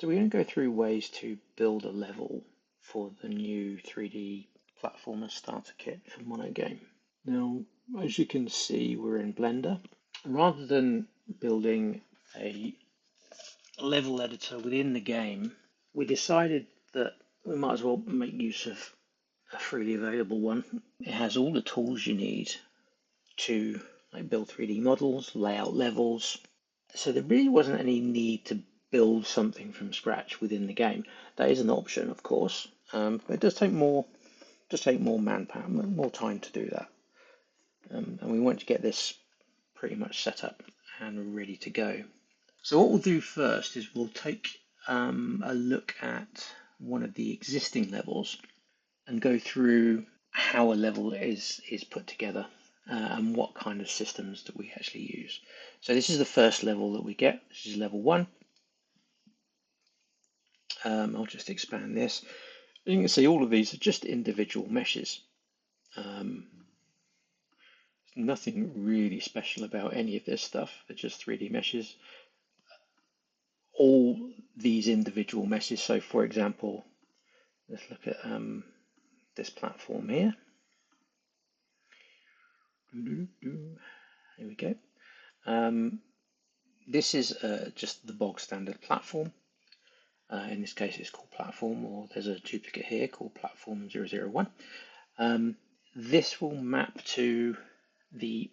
So we're going to go through ways to build a level for the new 3D platformer starter kit for MonoGame. Now, as you can see, we're in Blender. Rather than building a level editor within the game, we decided that we might as well make use of a freely available one. It has all the tools you need to build 3D models, lay out levels. So there really wasn't any need to build something from scratch within the game. That is an option, of course, but it does take more manpower, more time to do that. And we want to get this pretty much set up and ready to go. So what we'll do first is we'll take a look at one of the existing levels and go through how a level is put together and what kind of systems that we actually use. So this is the first level that we get. This is level 1. I'll just expand this. As you can see, all of these are just individual meshes. Nothing really special about any of this stuff. They're just 3D meshes. All these individual meshes. So for example, let's look at this platform here. Here we go. This is just the bog standard platform. In this case, it's called platform, or there's a duplicate here called platform 001. This will map to the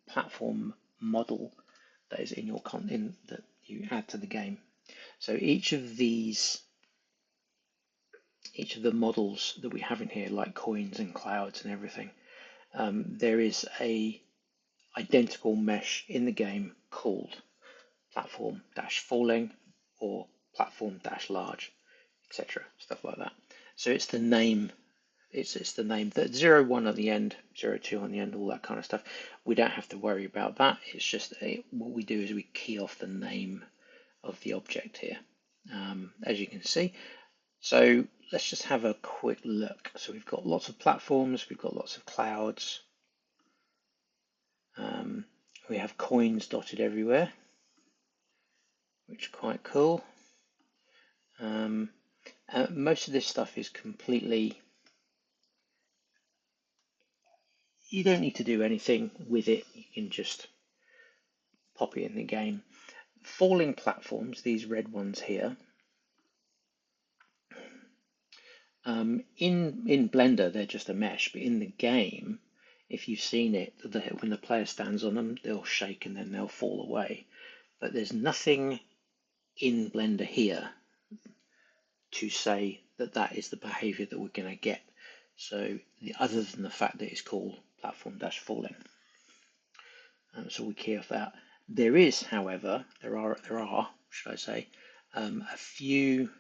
platform model that is in your content that you add to the game. So each of the models that we have in here, like coins and clouds and everything, there is a identical mesh in the game called platform-falling or platform-large, etc. Stuff like that. So it's the name. It's the name that 01 at the end, 02 on the end, all that kind of stuff. We don't have to worry about that. It's just what we do is we key off the name of the object here, as you can see. So let's just have a quick look. So we've got lots of platforms, we've got lots of clouds. We have coins dotted everywhere, which is quite cool. Most of this stuff is completely, you don't need to do anything with it. You can just pop it in the game. Falling platforms, these red ones here, in Blender they're just a mesh, but in the game, if you've seen it, when the player stands on them, they'll shake and then they'll fall away. But there's nothing in Blender here to say that that is the behavior that we're going to get. So other than the fact that it's called platform-falling. So we key off that. There is, however, there are, should I say, a few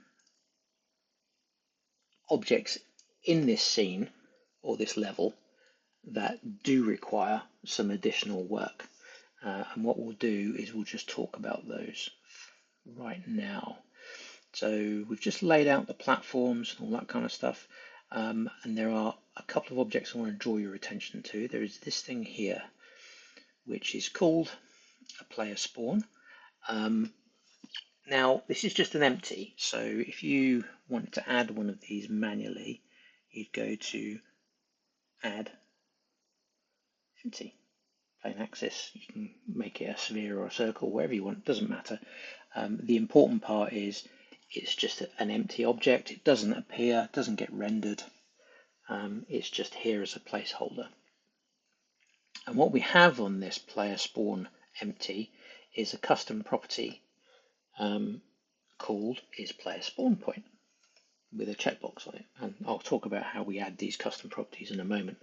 objects in this scene or this level that do require some additional work. And what we'll do is we'll just talk about those right now. So we've just laid out the platforms and all that kind of stuff. And there are a couple of objects I want to draw your attention to. There is this thing here, which is called a player spawn. Now, this is just an empty. So if you wanted to add one of these manually, you'd go to add empty. Plain axis. You can make it a sphere or a circle, wherever you want, doesn't matter. The important part is it's just an empty object. It doesn't appear, doesn't get rendered. It's just here as a placeholder. And what we have on this player spawn empty is a custom property called isPlayerSpawnPoint with a checkbox on it. And I'll talk about how we add these custom properties in a moment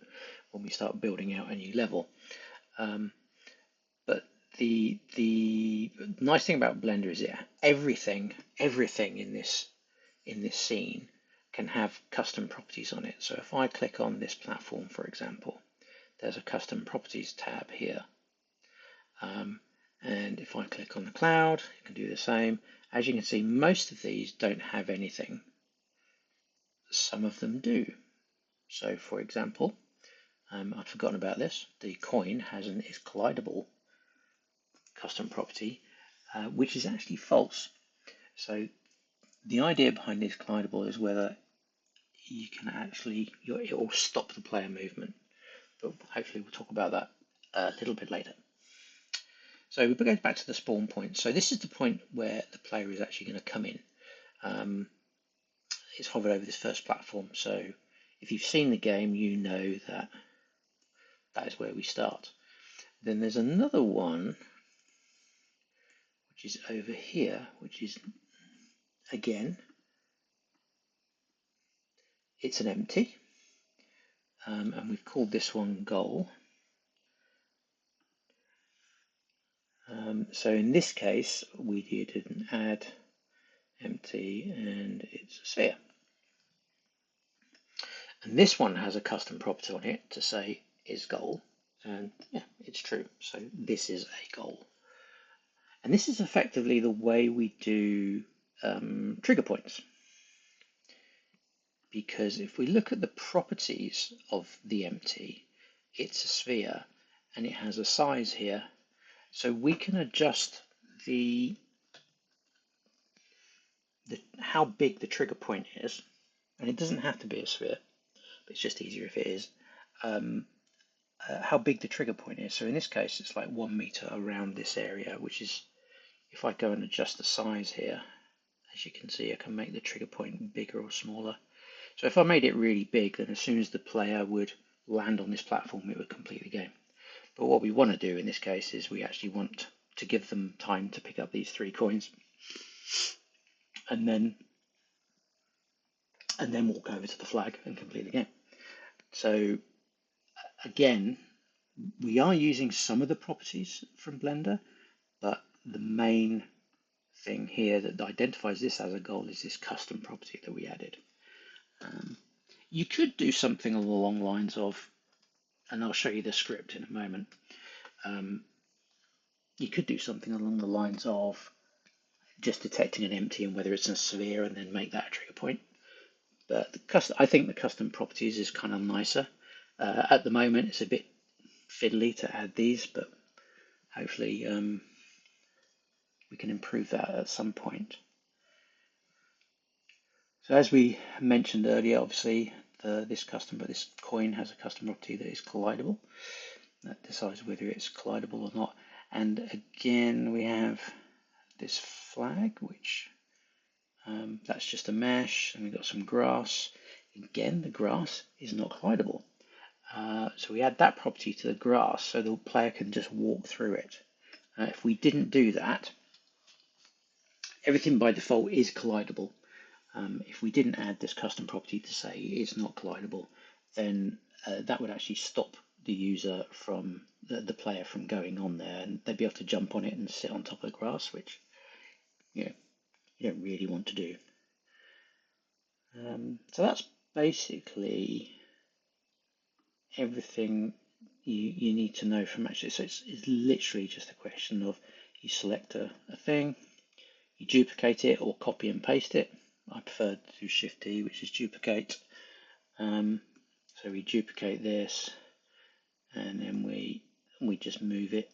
when we start building out a new level. But the nice thing about Blender is everything in this scene can have custom properties on it. So if I click on this platform, for example, there's a custom properties tab here. And if I click on the cloud, you can do the same. As you can see, most of these don't have anything. Some of them do. So for example, I'd forgotten about this. The coin is collidable custom property, which is actually false. So The idea behind this collidable is whether you can actually, it will stop the player movement, but hopefully we'll talk about that a little bit later. So we go back to the spawn point. So this is the point where the player is actually going to come in. It's hovered over this first platform. So if you've seen the game, you know that that is where we start. Then there's another one, which is over here, which is, again, it's an empty. And we've called this one goal. So in this case, we did an add empty and it's a sphere. And this one has a custom property on it to say is goal. And yeah, it's true. So this is a goal. And this is effectively the way we do trigger points. Because if we look at the properties of the empty, it's a sphere and it has a size here. So we can adjust how big the trigger point is, and it doesn't have to be a sphere, but it's just easier if it is, how big the trigger point is. So in this case, it's like 1 meter around this area, which is, if I go and adjust the size here, as you can see, I can make the trigger point bigger or smaller. So if I made it really big, then as soon as the player would land on this platform, it would complete the game. But what we want to do in this case is we actually want to give them time to pick up these 3 coins. And then walk over to the flag and complete the game. So again, we are using some of the properties from Blender, but the main thing here that identifies this as a goal is this custom property that we added. You could do something along the lines of, and I'll show you the script in a moment, you could do something along the lines of just detecting an empty and whether it's a sphere and then make that a trigger point. But I think the custom properties is kind of nicer. At the moment, it's a bit fiddly to add these, but hopefully we can improve that at some point. So as we mentioned earlier, obviously this coin has a custom property that is collidable. That decides whether it's collidable or not. And again, we have this flag, which that's just a mesh, and we've got some grass. Again, the grass is not collidable. So we add that property to the grass so the player can just walk through it. If we didn't do that, everything by default is collidable. If we didn't add this custom property to say it's not collidable, then that would actually stop the user from the player from going on there, and they'd be able to jump on it and sit on top of the grass, which you don't really want to do. So that's basically everything you need to know from actually. So it's literally just a question of you select a thing, you duplicate it or copy and paste it. I prefer to do Shift D, which is duplicate. So we duplicate this, and then we just move it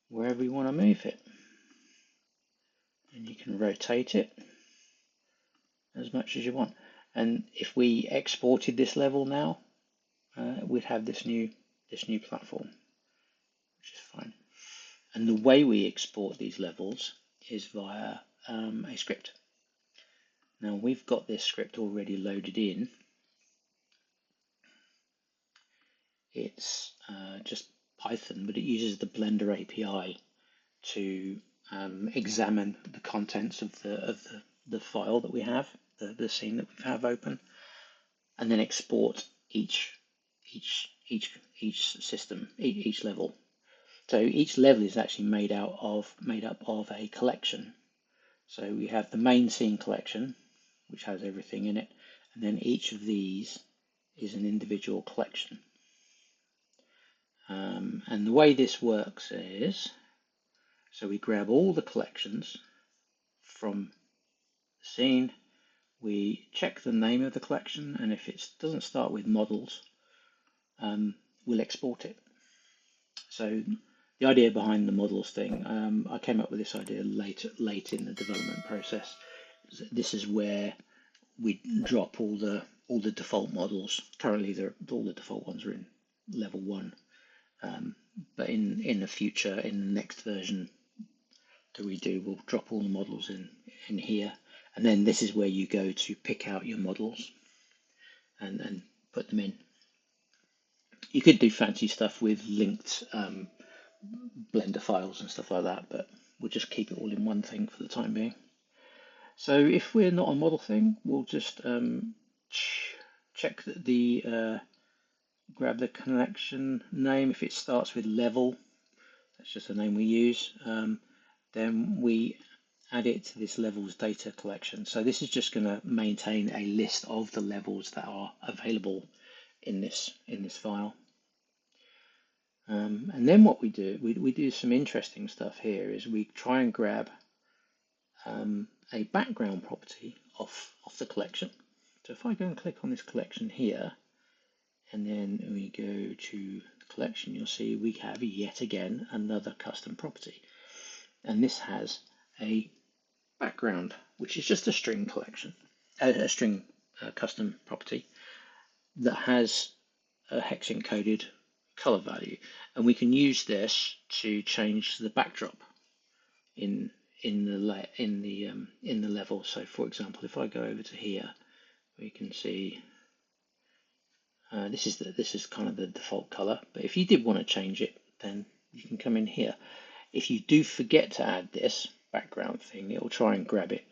wherever we want to move it. And you can rotate it as much as you want. And if we exported this level now, we'd have this new platform, which is fine. And the way we export these levels is via a script. Now we've got this script already loaded in. It's just Python, but it uses the Blender API to examine the contents of the file that we have, the scene that we have open, and then export each system, each level. So each level is actually made up of a collection. So we have the main scene collection, which has everything in it, and then each of these is an individual collection. And the way this works is, so we grab all the collections from the scene, we check the name of the collection, and if it doesn't start with models, we'll export it. So The idea behind the models thing, I came up with this idea late in the development process. This is where we drop all the default models. Currently, all the default ones are in level 1, but in the future, in the next version that we do, we'll drop all the models in here, and then this is where you go to pick out your models and put them in. You could do fancy stuff with linked Blender files and stuff like that, but we'll just keep it all in one thing for the time being. So if we're not on model thing, we'll just check the grab the collection name. If it starts with level, that's just the name we use. Then we add it to this levels data collection. So this is just going to maintain a list of the levels that are available in this file. And then what we do, we do some interesting stuff here, is we try and grab a background property off the collection. So if I go and click on this collection here, and then we go to the collection, you'll see we have yet again another custom property. And this has a background, which is just a string collection, a string custom property that has a hex encoded color value, and we can use this to change the backdrop in the level. So for example, if I go over to here, we can see this is kind of the default color, but if you did want to change it, then you can come in here. If you do forget to add this background thing, it will try and grab it.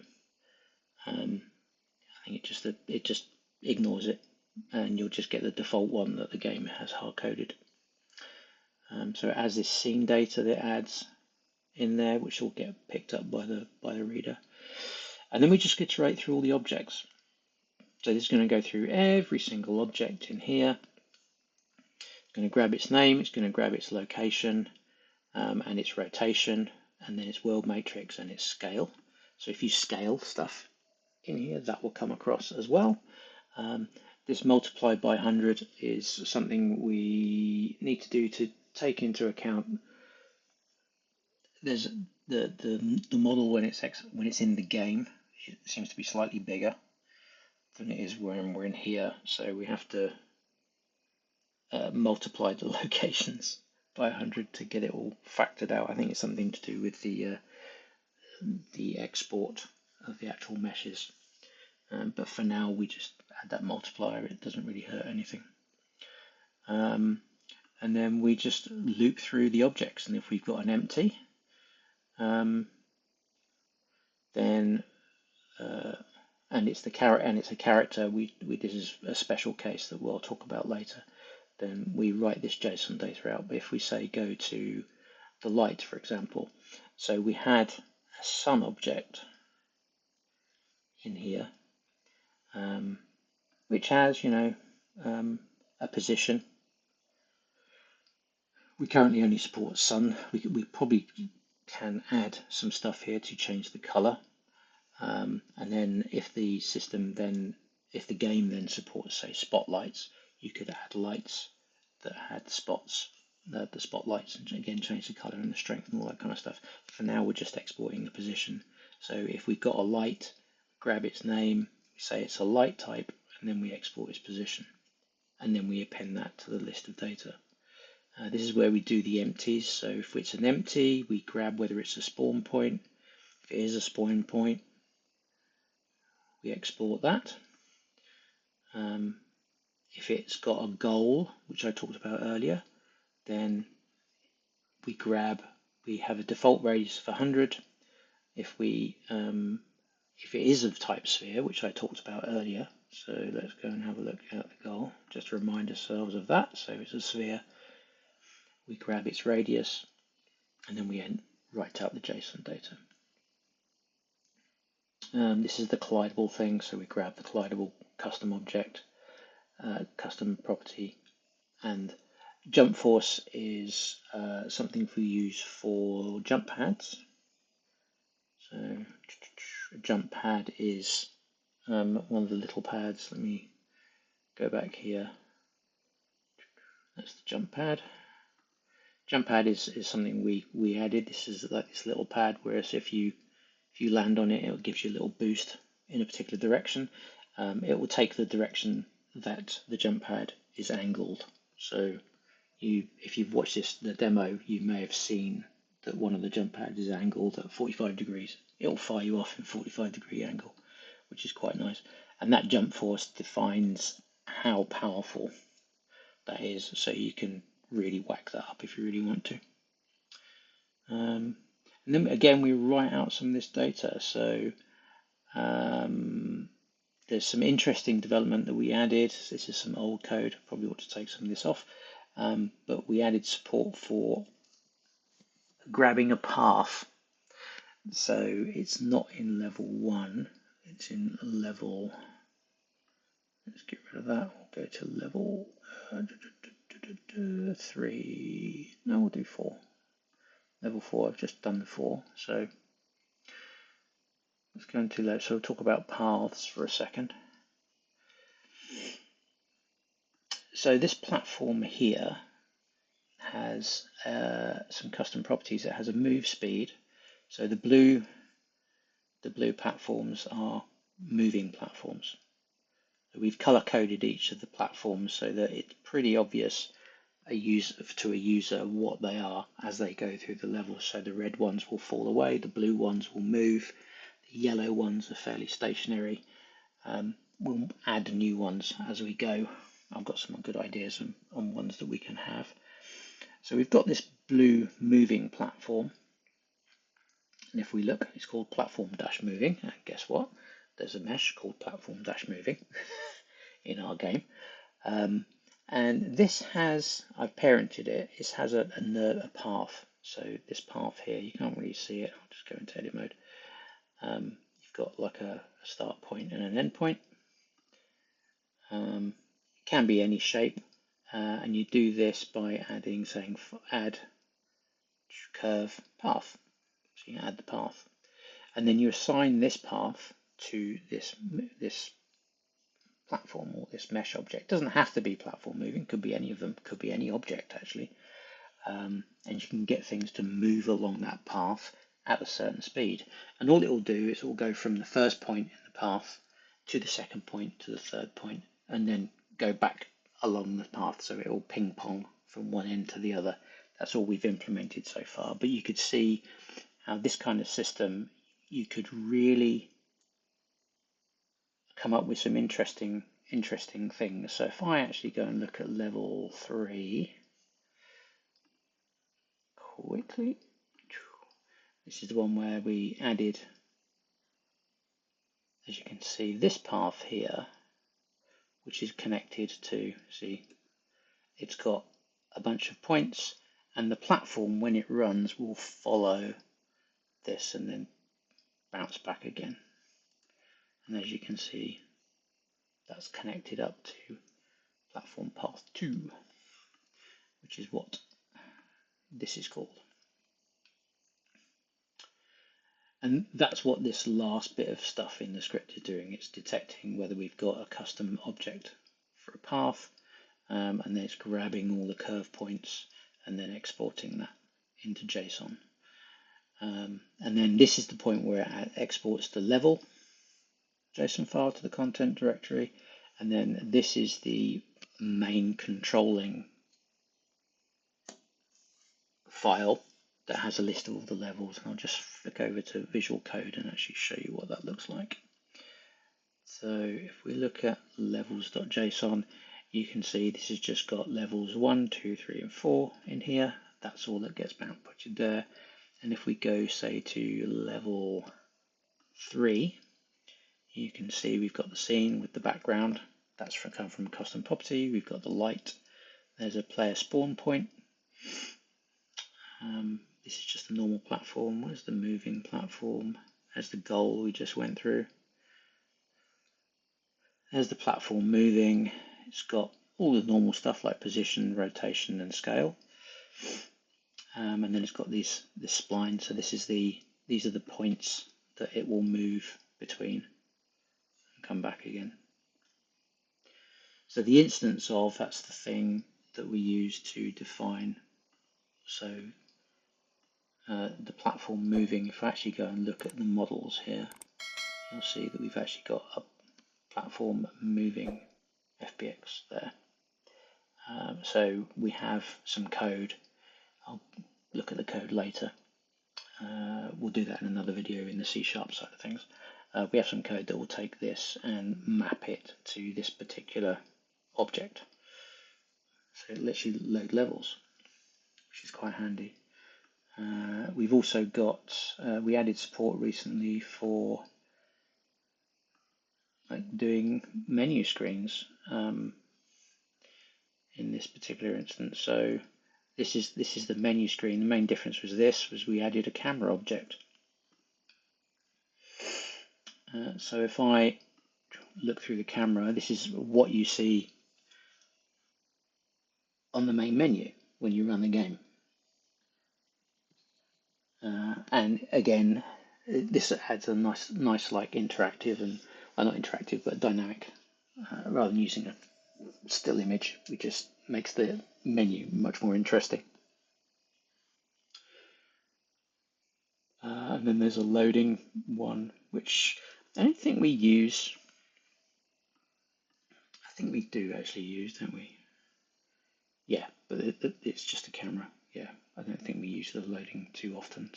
I think it just ignores it, and you'll just get the default one that the game has hard coded. So it has this scene data that it adds in there, which will get picked up by the reader, and then we just iterate through all the objects. So this is going to go through every single object in here. It's going to grab its name, it's going to grab its location, and its rotation, and then its world matrix and its scale. So if you scale stuff in here, that will come across as well. This multiplied by 100 is something we need to do to take into account. There's the model when it's in the game, it seems to be slightly bigger than it is when we're in here. So we have to multiply the locations by 100 to get it all factored out. I think it's something to do with the export of the actual meshes. But for now, we just add that multiplier. It doesn't really hurt anything. And then we just loop through the objects. And if we've got an empty, then and it's a character. This is a special case that we'll talk about later. Then we write this JSON data out. But if we say go to the light, for example, so we had a sun object in here, which has a position. We currently only support sun. We probably can add some stuff here to change the color, and then if the game then supports, say, spotlights, you could add lights that had spots, the spotlights, and again change the color and the strength and all that kind of stuff. For now, we're just exporting the position. So if we've got a light, grab its name, we say it's a light type, and then we export its position, and then we append that to the list of data. This is where we do the empties. So if it's an empty, we grab whether it's a spawn point. If it is a spawn point, we export that. If it's got a goal, which I talked about earlier, then we have a default radius of 100. If it is of type sphere, which I talked about earlier, so let's go and have a look at the goal, just to remind ourselves of that. So it's a sphere, we grab its radius, and then we write out the JSON data. This is the collidable thing, so we grab the collidable custom object, custom property, and jump force is something we use for jump pads. So a jump pad is one of the little pads. Let me go back here. That's the jump pad. Jump pad is something we added. This is like this little pad, whereas if you land on it, it gives you a little boost in a particular direction. It will take the direction that the jump pad is angled. So if you've watched the demo, you may have seen that one of the jump pads is angled at 45 degrees. It'll fire you off in 45-degree angle, which is quite nice. And that jump force defines how powerful that is, so you can really whack that up if you really want to. And then again, we write out some of this data. So there's some interesting development that we added. This is some old code. Probably ought to take some of this off. But we added support for grabbing a path. So it's not in level 1. It's in level... Let's get rid of that. We'll go to level 3. No, we'll do 4. Level 4. I've just done the 4. So let's go into that. So we'll talk about paths for a second. So this platform here has some custom properties. It has a move speed. So the blue platforms are moving platforms. So we've color coded each of the platforms so that it's pretty obvious to a user what they are as they go through the levels. So the red ones will fall away, the blue ones will move, the yellow ones are fairly stationary. We'll add new ones as we go. I've got some good ideas on ones that we can have. So we've got this blue moving platform. And if we look, it's called platform-moving. And guess what? There's a mesh called platform-moving in our game. And this has, I've parented it, it has a path. So this path here, you can't really see it. I'll just go into edit mode. You've got like a start point and an end point. It can be any shape. And you do this by saying add curve path. So you add the path. And then you assign this path to this platform or this mesh object. It doesn't have to be platform moving, could be any of them, could be any object actually. And you can get things to move along that path at a certain speed. And all it will do is it will go from the first point in the path to the second point to the third point, and then go back along the path. So it will ping pong from one end to the other. That's all we've implemented so far. But you could see how this kind of system, you could really come up with some interesting things. So if I actually go and look at level 3 quickly, this is the one where we added, as you can see, this path here, which is connected to, see, it's got a bunch of points, and the platform, when it runs, will follow this and then bounce back again. And as you can see, that's connected up to platform path 2, which is what this is called. And that's what this last bit of stuff in the script is doing. It's detecting whether we've got a custom object for a path, and then it's grabbing all the curve points and then exporting that into JSON. And then this is the point where it exports the level JSON file to the content directory. And then this is the main controlling file that has a list of all the levels. And I'll just flick over to Visual Code and actually show you what that looks like. So if we look at levels.json, you can see this has just got levels 1, 2, 3, and 4 in here. That's all that gets outputted there. And if we go, say, to level 3, you can see we've got the scene with the background. That's come from custom property. We've got the light. There's a player spawn point. This is just a normal platform. Where's the moving platform? There's the goal we just went through. There's the platform moving. It's got all the normal stuff like position, rotation, and scale. And then it's got this spline. So these are the points that it will move between and come back again. So the instance of, that's the thing that we use to define So the platform moving, if I actually go and look at the models here, you'll see that we've actually got a platform moving FBX there. So we have some code. I'll look at the code later. We'll do that in another video in the C# side of things. We have some code that will take this and map it to this particular object. So it lets you load levels, which is quite handy. We've also got, we added support recently for doing menu screens in this particular instance. So this is the menu screen. The main difference was we added a camera object. So if I look through the camera, this is what you see on the main menu when you run the game. And again, this adds a nice like interactive and not interactive but dynamic. Rather than using a still image, it just makes the menu much more interesting. And then there's a loading one, which I don't think we use. I think we do actually use, don't we? Yeah, but it's just a camera. Yeah, I don't think we use the loading too often.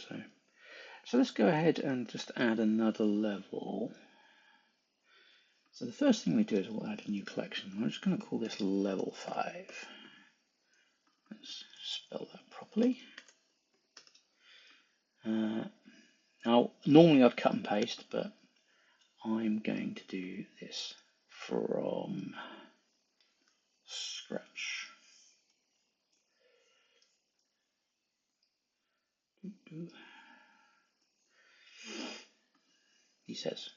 So let's go ahead and just add another level. So the first thing we do is we'll add a new collection. I'm just going to call this level 5. Let's spell that properly. Now, normally I'd cut and paste, but I'm going to do this from scratch. He says.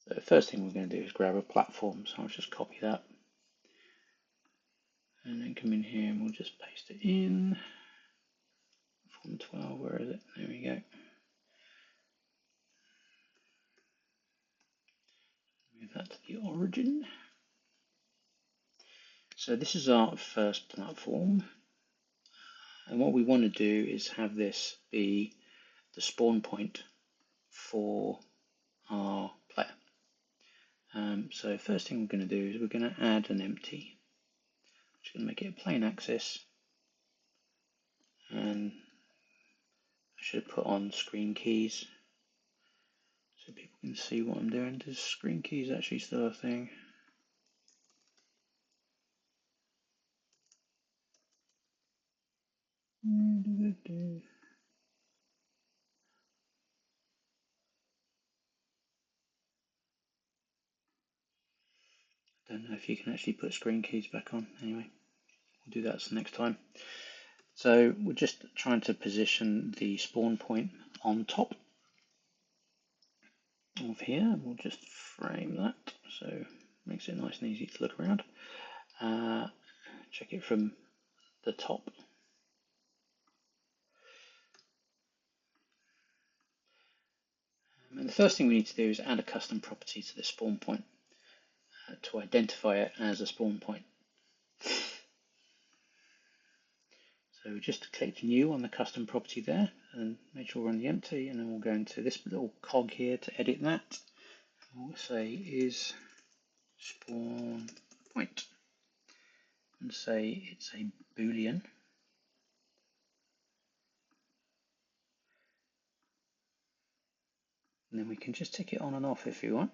So the first thing we're going to do is grab a platform, so I'll just copy that. And then come in here and we'll just paste it in. Form 12, where is it? There we go. Move that to the origin. So this is our first platform. And what we want to do is have this be the spawn point for our player. So first thing we're going to do is we're going to add an empty. Just going to make it a plain axis. And I should put on screen keys so people can see what I'm doing. Does screen keys actually still a thing? Don't know if you can actually put screen keys back on. Anyway, we'll do that next time. So we're just trying to position the spawn point on top of here. We'll just frame that so it makes it nice and easy to look around. Check it from the top. And the first thing we need to do is add a custom property to the spawn point to identify it as a spawn point. So just click new on the custom property there and make sure we're on the empty, and then we'll go into this little cog here to edit that. We'll say is spawn point and say it's a boolean. And then we can just tick it on and off if you want.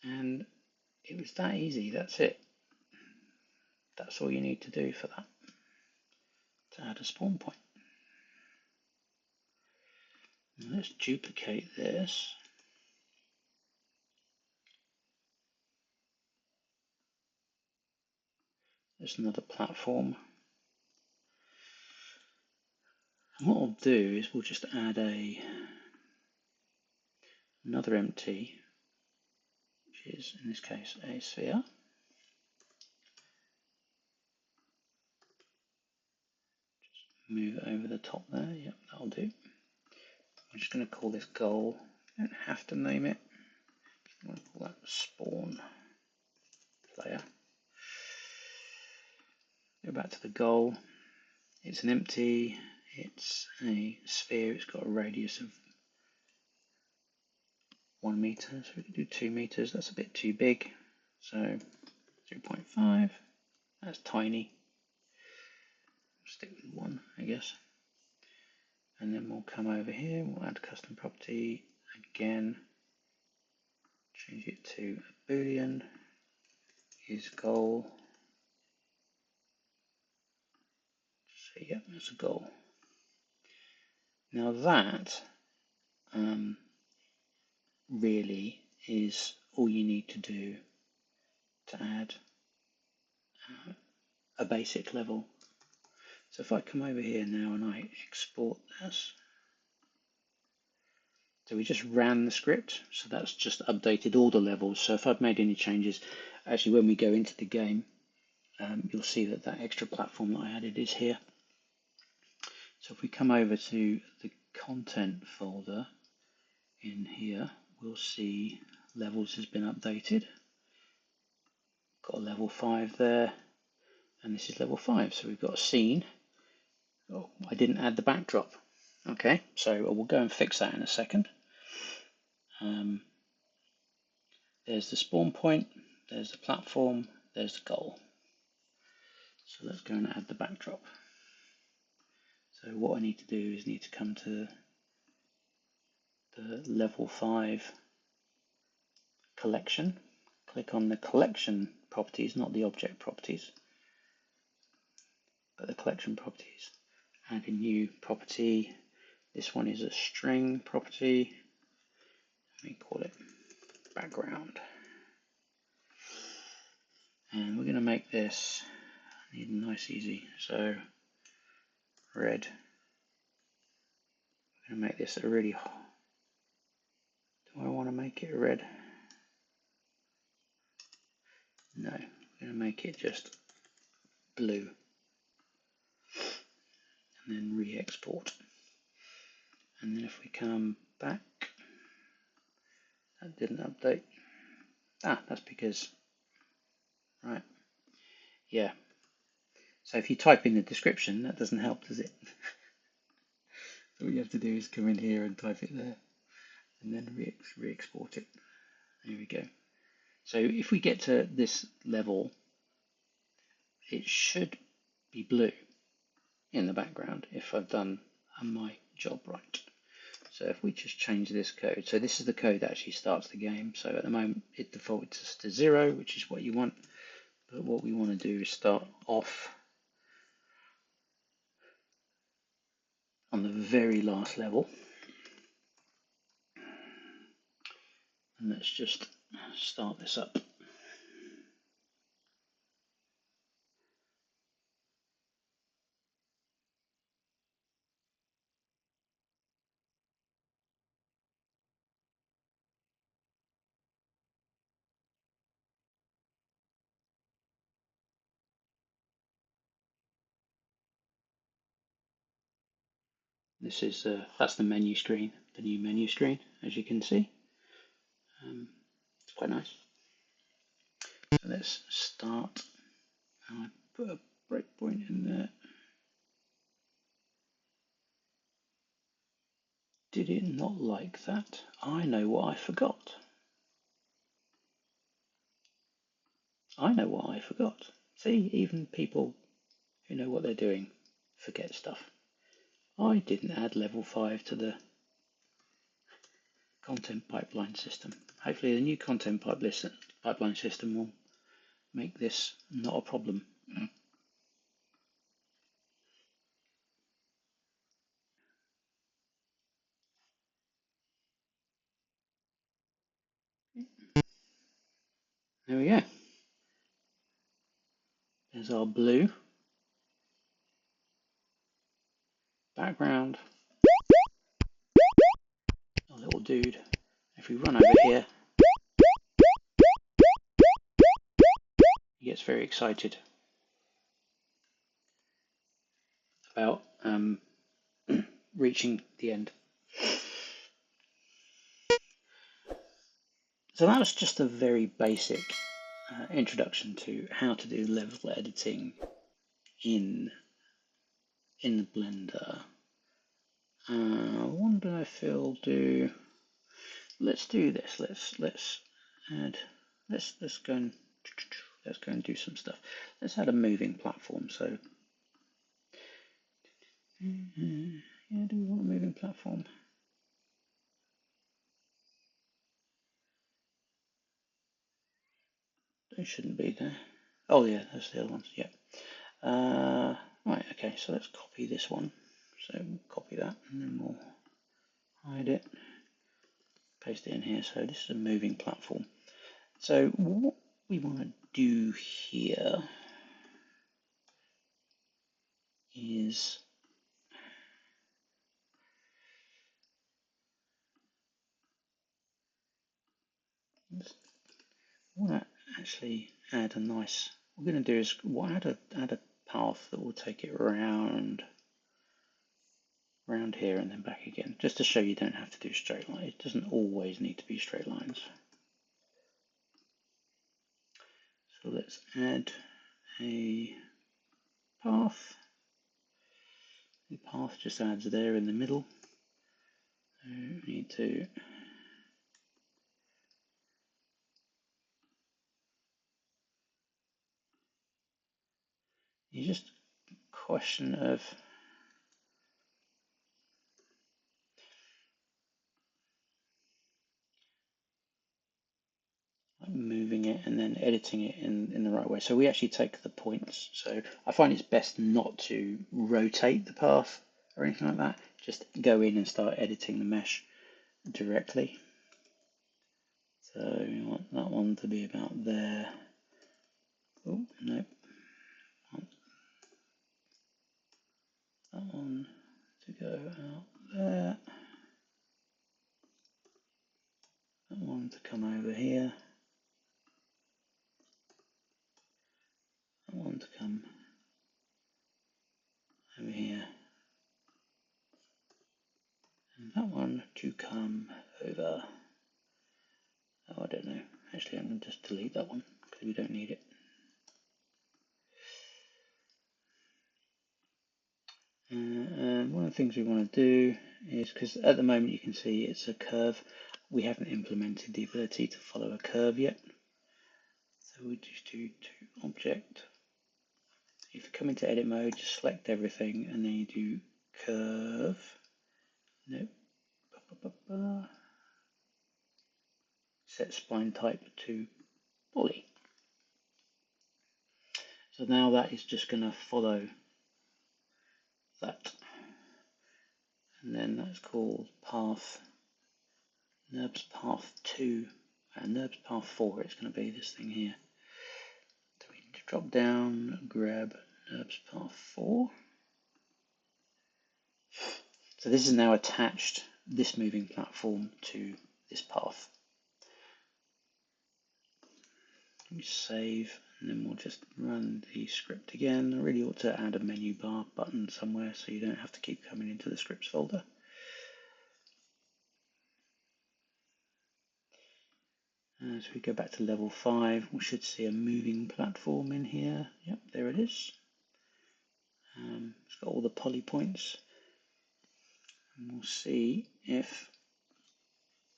And it was that easy, that's it. That's all you need to do for that, to add a spawn point. Now let's duplicate this. There's another platform. And what I'll do is we'll just add another empty, which is in this case a sphere. Just move it over the top there. Yep, that'll do. I'm just going to call this goal. You don't have to name it. I'm going to call that spawn. player. Go back to the goal. It's an empty, it's a sphere, it's got a radius of 1 meter, so we can do 2 meters, that's a bit too big. So 0.5, that's tiny. Stick with 1, I guess. And then we'll come over here, we'll add custom property again, change it to a boolean, is goal. So yeah, that's a goal. Now that really is all you need to do to add a basic level. So if I come over here now and I export this, so we just ran the script, so that's just updated all the levels. So if I've made any changes, actually when we go into the game, you'll see that that extra platform that I added is here. So if we come over to the content folder in here, we'll see levels has been updated. Got a level 5 there, and this is level 5. So we've got a scene. Oh, I didn't add the backdrop. Okay, so we'll go and fix that in a second. There's the spawn point, there's the platform, there's the goal. So let's go and add the backdrop. So what I need to do is need to come to the level 5 collection, click on the collection properties, not the object properties, but the collection properties. Add a new property. This one is a string property. Let me call it background. And we're going to make this, I need a nice easy, so red. I'm going to make this a really, do I want to make it red? No, I'm going to make it just blue. And then re-export. And then if we come back, that didn't update. That's because, right, yeah. So if you type in the description, that doesn't help, does it? So what you have to do is come in here and type it there, and then re-export it. There we go. So if we get to this level, it should be blue in the background if I've done my job right. So if we just change this code, so this is the code that actually starts the game. So at the moment it defaults to 0, which is what you want. But what we want to do is start off on the very last level. And let's just start this up. This is that's the menu screen, the new menu screen, as you can see. It's quite nice. So let's start. I put a breakpoint in there. Did it not like that? I know what I forgot. I know what I forgot. See, even people who know what they're doing forget stuff. I didn't add level 5 to the content pipeline system. Hopefully the new content pipeline system will make this not a problem. There we go. There's our blue background, our little dude. If we run over here, he gets very excited about reaching the end. So that was just a very basic introduction to how to do level editing in the Blender. I wonder if it'll do. Let's do this. Let's add. Let's go and do some stuff. Let's add a moving platform. So yeah, do we want a moving platform? They shouldn't be there. Oh yeah, that's the other ones. Yeah. Right. Okay. So let's copy this one. So we'll copy that, and then we'll hide it. Paste it in here. So this is a moving platform. So what we want to do here is I want to actually add a nice. What we're going to do is we'll add a path that will take it around here and then back again, just to show you don't have to do straight lines. It doesn't always need to be straight lines. So let's add a path. The path just adds there in the middle. So we need to it's just a question of moving it and then editing it in the right way. So we actually take the points. So I find it's best not to rotate the path or anything like that. Just go in and start editing the mesh directly. So we want that one to be about there. Oh, no. That one to go out there. That one to come over here. That one to come over here. And that one to come over. Oh, I don't know. Actually, I'm going to just delete that one because we don't need it. And one of the things we want to do is, because at the moment you can see it's a curve, we haven't implemented the ability to follow a curve yet. So we just do to object. If you come into edit mode, just select everything and then you do curve. Nope. Set spline type to poly. So now that is just going to follow that. And then that's called path, NURBS path 2, and NURBS path 4, it's going to be this thing here. So we need to drop down, grab NURBS path 4. So this is now attached, this moving platform, to this path. We save, and then we'll just run the script again. I really ought to add a menu bar button somewhere so you don't have to keep coming into the scripts folder. As we go back to level 5, we should see a moving platform in here. Yep, there it is. It's got all the poly points. And we'll see if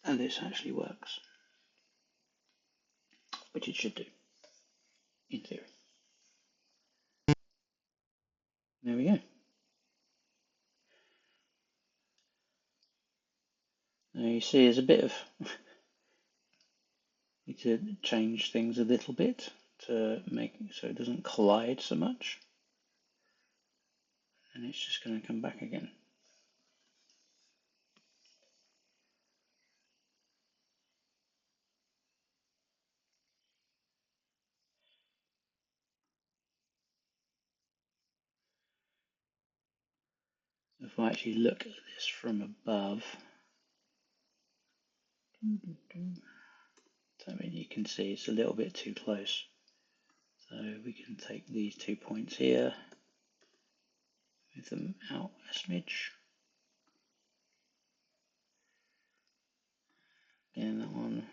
this actually works, which it should do, in theory. There we go. Now you see there's a bit of, need to change things a little bit to make so it doesn't collide so much. And it's just going to come back again. If I actually look at this from above, I mean, you can see it's a little bit too close. So we can take these 2 points here, move them out a smidge. Again, that one.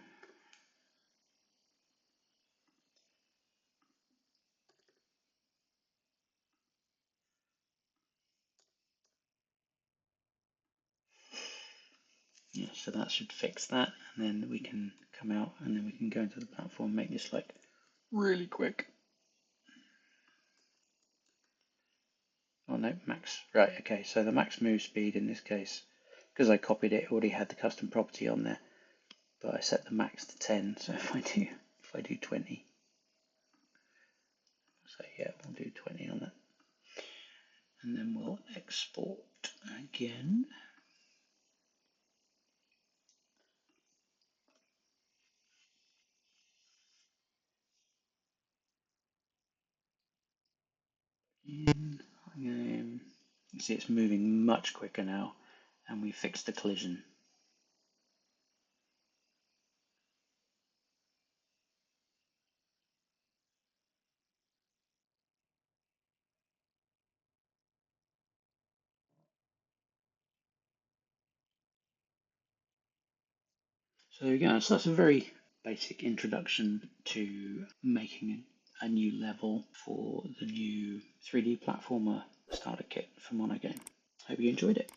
So that should fix that, and then we can come out and then we can go into the platform and make this like really quick. Oh no, max, right, okay, so the max move speed in this case, because I copied it, already had the custom property on there, but I set the max to 10, so if I do 20, so yeah, we'll do 20 on that. And then we'll export again. You see it's moving much quicker now, and we fixed the collision. So there you go. So that's a very basic introduction to making a new level for the new 3D platformer starter kit for MonoGame. Hope you enjoyed it.